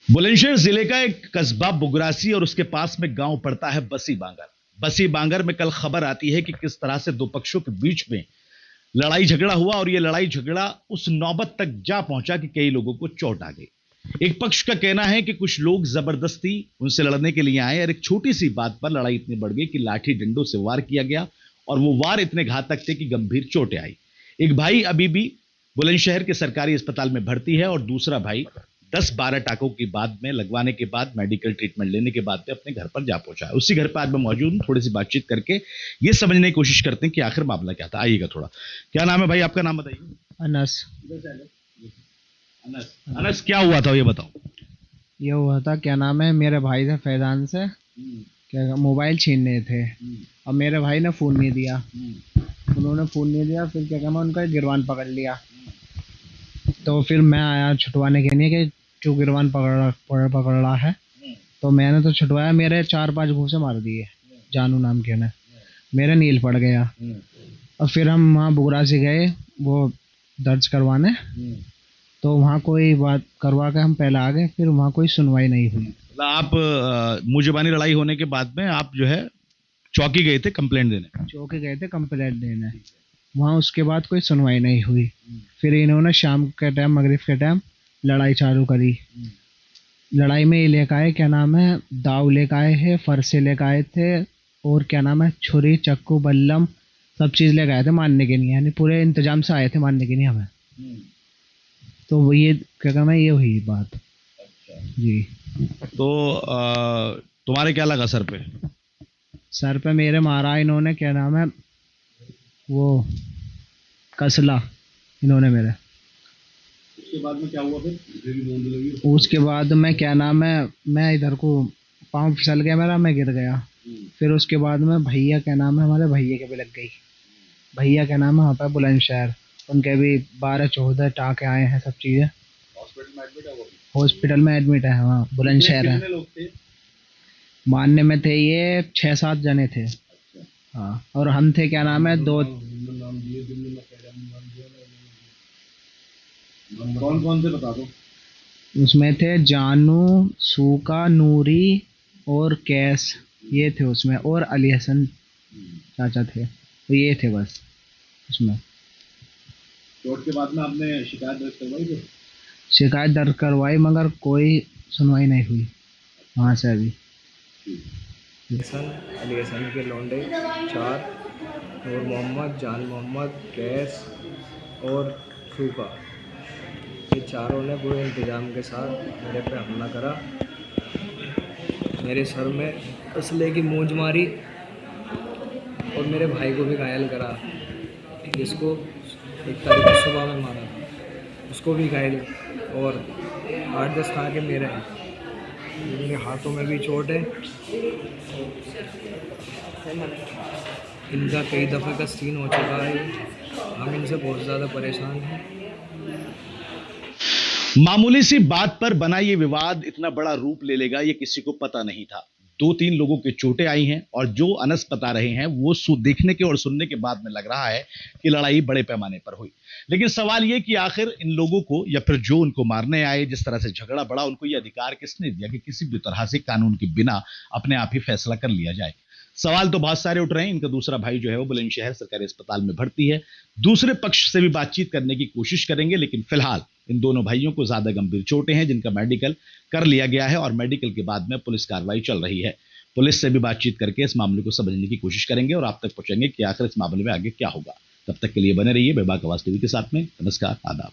बुलंदशहर जिले का एक कस्बा बुगरासी और उसके पास में गांव पड़ता है बसी बांगर। बसी बांगर में कल खबर आती है कि किस तरह से दो पक्षों के बीच में लड़ाई झगड़ा हुआ और यह लड़ाई झगड़ा उस नौबत तक जा पहुंचा कि कई लोगों को चोट आ गई। एक पक्ष का कहना है कि कुछ लोग जबरदस्ती उनसे लड़ने के लिए आए और एक छोटी सी बात पर लड़ाई इतनी बढ़ गई कि लाठी डंडों से वार किया गया और वो वार इतने घातक थे कि गंभीर चोटें आई। एक भाई अभी भी बुलंदशहर के सरकारी अस्पताल में भर्ती है और दूसरा भाई 10-12 टाकों की बाद में लगवाने के बाद मेडिकल ट्रीटमेंट लेने के बाद में अपने घर पर जा पहुंचा है। उसी घर पर आज मैं मौजूद हूं, थोड़ी सी बातचीत करके ये समझने की कोशिश करते हैं कि आखिर मामला क्या था। आइएगा थोड़ा। क्या नाम है भाई आपका? नाम बताइए। अनस। अनस। अनस, क्या हुआ था ये बताओ। ये हुआ था, क्या नाम है, मेरे भाई से फैजान से क्या मोबाइल छीन रहे थे और मेरे भाई ने फ़ोन नहीं दिया। उन्होंने फ़ोन नहीं दिया, फिर क्या कहना उनका गिरबान पकड़ लिया। तो फिर मैं आया छुटवाने के लिए कि जो गिरबान पकड़ रहा है। तो मैंने तो छुटवाया, मेरे 4-5 घूंसे मार दिए जानू नाम के ने, मेरे नील पड़ गया। और फिर हम वहाँ बुगरा से गए वो दर्ज करवाने। तो वहाँ कोई बात करवा के हम पहले आ गए, फिर वहाँ कोई सुनवाई नहीं हुई। आप मुंह जुबानी लड़ाई होने के बाद में आप जो है चौकी गए थे कंप्लेंट देने? चौकी गए थे कंप्लेंट देने, वहाँ उसके बाद कोई सुनवाई नहीं हुई। फिर इन्होंने शाम के टाइम, मगरिब के टाइम लड़ाई चालू करी। लड़ाई में ये लेकर आए, क्या नाम है, दाव लेकर आए हैं, फरसे लेकर आए थे और क्या नाम है, छुरी चक्कू बल्लम सब चीज़ लेकर आए थे मारने के लिए, यानी पूरे इंतजाम से आए थे मारने के लिए हमें। तो वो ये क्या कहना है, ये हुई बात। अच्छा जी। तो तुम्हारे क्या लगा सर पे? सर पे मेरे मारा इन्होंने, क्या नाम है, वो कसला इन्होंने मेरे। उसके बाद में क्या हुआ फिर? उसके बाद में क्या नाम है, मैं इधर को पाँव फिसल गया मेरा, मैं गिर गया। फिर उसके बाद में भैया, क्या नाम है, हमारे भैया के भी लग गई। भैया क्या नाम है वहाँ पर बुलंदशहर, उनके भी 12-14 टाँके आए हैं, सब चीज़ें। हॉस्पिटल में एडमिट है, हाँ बुलंदशहर है। मानने में थे ये 6-7 जने थे। हाँ, और हम थे, क्या नाम है, 2। कौन कौन से बता दो। उसमें थे जानू, सूका, नूरी और कैस, ये थे उसमें, और अली हसन चाचा थे। तो ये थे बस उसमें। चोट के बाद में आपने शिकायत दर्ज करवाई थी? शिकायत दर्ज करवाई मगर कोई सुनवाई नहीं हुई वहाँ से अभी। अली हसन के लौंडे 4, नूर मोहम्मद, जान मोहम्मद, कैस और सूखा, ये चारों ने पूरे इंतज़ाम के साथ मेरे पे हमला करा। मेरे सर में असले की मूंज मारी और मेरे भाई को भी घायल करा, जिसको 1 तारीख को सुबह में मारा था, उसको भी घायल। और 8-10 खा के मेरे हैं, इनके हाथों में भी चोट है। इनका कई दफ़े का सीन हो चुका है, हम इनसे बहुत ज़्यादा परेशान हैं। मामूली सी बात पर बना ये विवाद इतना बड़ा रूप ले लेगा ये किसी को पता नहीं था। 2-3 लोगों की चोटें आई हैं और जो अनस बता रहे हैं वो देखने के और सुनने के बाद में लग रहा है कि लड़ाई बड़े पैमाने पर हुई। लेकिन सवाल ये कि आखिर इन लोगों को या फिर जो उनको मारने आए, जिस तरह से झगड़ा बढ़ा, उनको ये अधिकार किसने दिया कि किसी भी तरह से कानून के बिना अपने आप ही फैसला कर लिया जाए? सवाल तो बहुत सारे उठ रहे हैं। इनका दूसरा भाई जो है वो बुलंदशहर सरकारी अस्पताल में भर्ती है। दूसरे पक्ष से भी बातचीत करने की कोशिश करेंगे, लेकिन फिलहाल इन दोनों भाइयों को ज्यादा गंभीर चोटें हैं जिनका मेडिकल कर लिया गया है और मेडिकल के बाद में पुलिस कार्रवाई चल रही है। पुलिस से भी बातचीत करके इस मामले को समझने की कोशिश करेंगे और आप तक पहुंचेंगे कि आखिर इस मामले में आगे क्या होगा। तब तक के लिए बने रहिए बेबाक आवाज टीवी के साथ में। नमस्कार, आदाब।